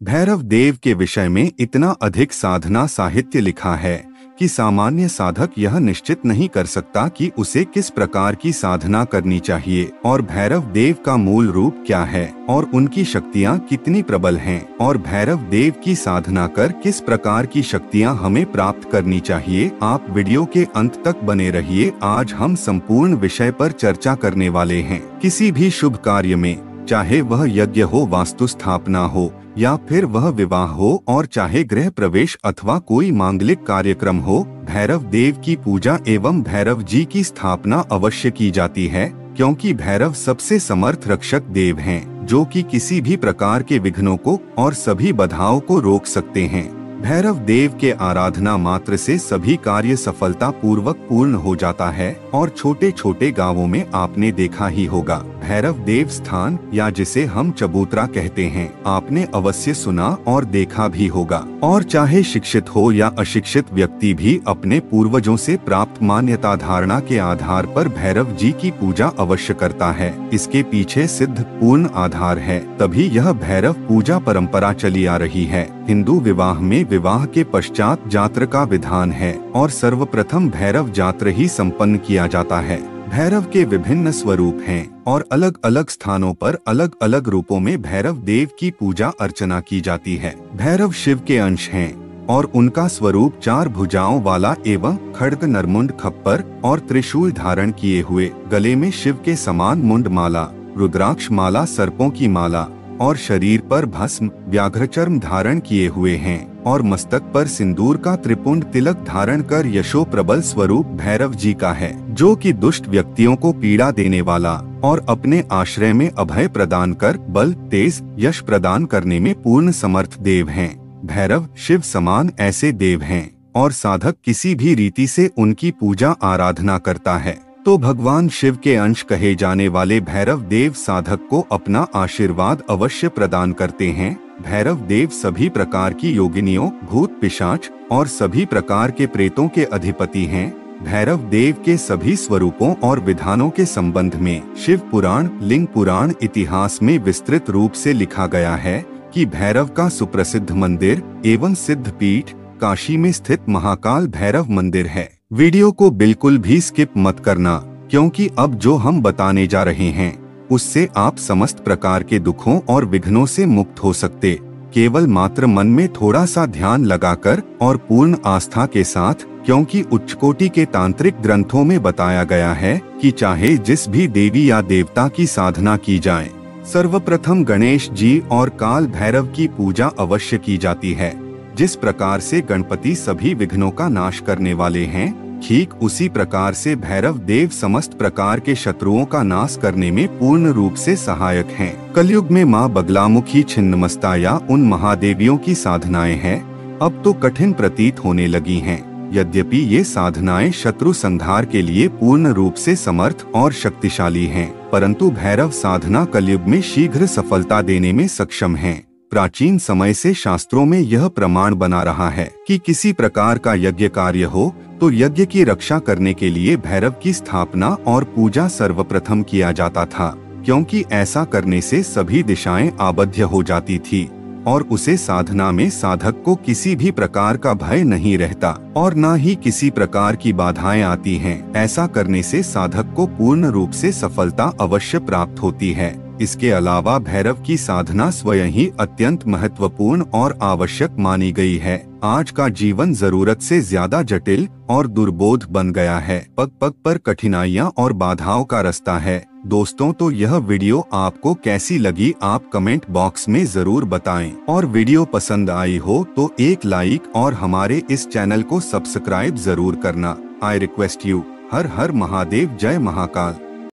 भैरव देव के विषय में इतना अधिक साधना साहित्य लिखा है कि सामान्य साधक यह निश्चित नहीं कर सकता कि उसे किस प्रकार की साधना करनी चाहिए और भैरव देव का मूल रूप क्या है और उनकी शक्तियाँ कितनी प्रबल हैं और भैरव देव की साधना कर किस प्रकार की शक्तियाँ हमें प्राप्त करनी चाहिए। आप वीडियो के अंत तक बने रहिए। आज हम संपूर्ण विषय पर चर्चा करने वाले हैं। किसी भी शुभ कार्य में, चाहे वह यज्ञ हो, वास्तु स्थापना हो या फिर वह विवाह हो और चाहे गृह प्रवेश अथवा कोई मांगलिक कार्यक्रम हो, भैरव देव की पूजा एवं भैरव जी की स्थापना अवश्य की जाती है, क्योंकि भैरव सबसे समर्थ रक्षक देव हैं, जो कि किसी भी प्रकार के विघ्नों को और सभी बाधाओं को रोक सकते हैं। भैरव देव के आराधना मात्र से सभी कार्य सफलता पूर्वक पूर्ण हो जाता है और छोटे छोटे गांवों में आपने देखा ही होगा भैरव देव स्थान, या जिसे हम चबूतरा कहते हैं, आपने अवश्य सुना और देखा भी होगा। और चाहे शिक्षित हो या अशिक्षित व्यक्ति भी अपने पूर्वजों से प्राप्त मान्यता धारणा के आधार पर भैरव जी की पूजा अवश्य करता है। इसके पीछे सिद्ध पूर्ण आधार है, तभी यह भैरव पूजा परंपरा चली आ रही है। हिंदू विवाह में विवाह के पश्चात जात्र का विधान है और सर्वप्रथम भैरव जात्र ही संपन्न किया जाता है। भैरव के विभिन्न स्वरूप हैं और अलग अलग स्थानों पर अलग अलग रूपों में भैरव देव की पूजा अर्चना की जाती है। भैरव शिव के अंश हैं और उनका स्वरूप 4 भुजाओं वाला एवं खड्ग नरमुंड खप्पर और त्रिशूल धारण किए हुए, गले में शिव के समान मुंड माला, रुद्राक्ष माला, सर्पों की माला और शरीर पर भस्म व्याघ्रचर्म धारण किए हुए हैं और मस्तक पर सिंदूर का त्रिपुंड तिलक धारण कर यशो प्रबल स्वरूप भैरव जी का है, जो कि दुष्ट व्यक्तियों को पीड़ा देने वाला और अपने आश्रय में अभय प्रदान कर बल, तेज, यश प्रदान करने में पूर्ण समर्थ देव हैं। भैरव शिव समान ऐसे देव हैं और साधक किसी भी रीति से उनकी पूजा आराधना करता है तो भगवान शिव के अंश कहे जाने वाले भैरव देव साधक को अपना आशीर्वाद अवश्य प्रदान करते हैं। भैरव देव सभी प्रकार की योगिनियों, भूत पिशाच और सभी प्रकार के प्रेतों के अधिपति हैं। भैरव देव के सभी स्वरूपों और विधानों के संबंध में शिव पुराण, लिंग पुराण इतिहास में विस्तृत रूप से लिखा गया है कि भैरव का सुप्रसिद्ध मंदिर एवं सिद्ध पीठ काशी में स्थित महाकाल भैरव मंदिर है। वीडियो को बिल्कुल भी स्किप मत करना, क्योंकि अब जो हम बताने जा रहे हैं उससे आप समस्त प्रकार के दुखों और विघ्नों से मुक्त हो सकते, केवल मात्र मन में थोड़ा सा ध्यान लगाकर और पूर्ण आस्था के साथ, क्योंकि उच्च कोटि के तांत्रिक ग्रंथों में बताया गया है कि चाहे जिस भी देवी या देवता की साधना की जाए, सर्वप्रथम गणेश जी और काल भैरव की पूजा अवश्य की जाती है। जिस प्रकार से गणपति सभी विघ्नों का नाश करने वाले हैं, ठीक उसी प्रकार से भैरव देव समस्त प्रकार के शत्रुओं का नाश करने में पूर्ण रूप से सहायक हैं। कलयुग में माँ बगलामुखी, छिन्नमस्ता या उन महादेवियों की साधनाएं हैं अब तो कठिन प्रतीत होने लगी हैं। यद्यपि ये साधनाएं शत्रु संहार के लिए पूर्ण रूप से समर्थ और शक्तिशाली हैं, परंतु भैरव साधना कलयुग में शीघ्र सफलता देने में सक्षम है। प्राचीन समय से शास्त्रों में यह प्रमाण बना रहा है कि किसी प्रकार का यज्ञ कार्य हो तो यज्ञ की रक्षा करने के लिए भैरव की स्थापना और पूजा सर्वप्रथम किया जाता था, क्योंकि ऐसा करने से सभी दिशाएं आबद्ध हो जाती थी और उसे साधना में साधक को किसी भी प्रकार का भय नहीं रहता और न ही किसी प्रकार की बाधाएं आती हैं। ऐसा करने से साधक को पूर्ण रूप से सफलता अवश्य प्राप्त होती है। इसके अलावा भैरव की साधना स्वयं ही अत्यंत महत्वपूर्ण और आवश्यक मानी गई है। आज का जीवन जरूरत से ज्यादा जटिल और दुर्बोध बन गया है। पग पग पर कठिनाइयाँ और बाधाओं का रास्ता है। दोस्तों, तो यह वीडियो आपको कैसी लगी आप कमेंट बॉक्स में जरूर बताएं और वीडियो पसंद आई हो तो एक लाइक और हमारे इस चैनल को सब्सक्राइब जरूर करना। I request you. हर हर महादेव, जय महाकाल।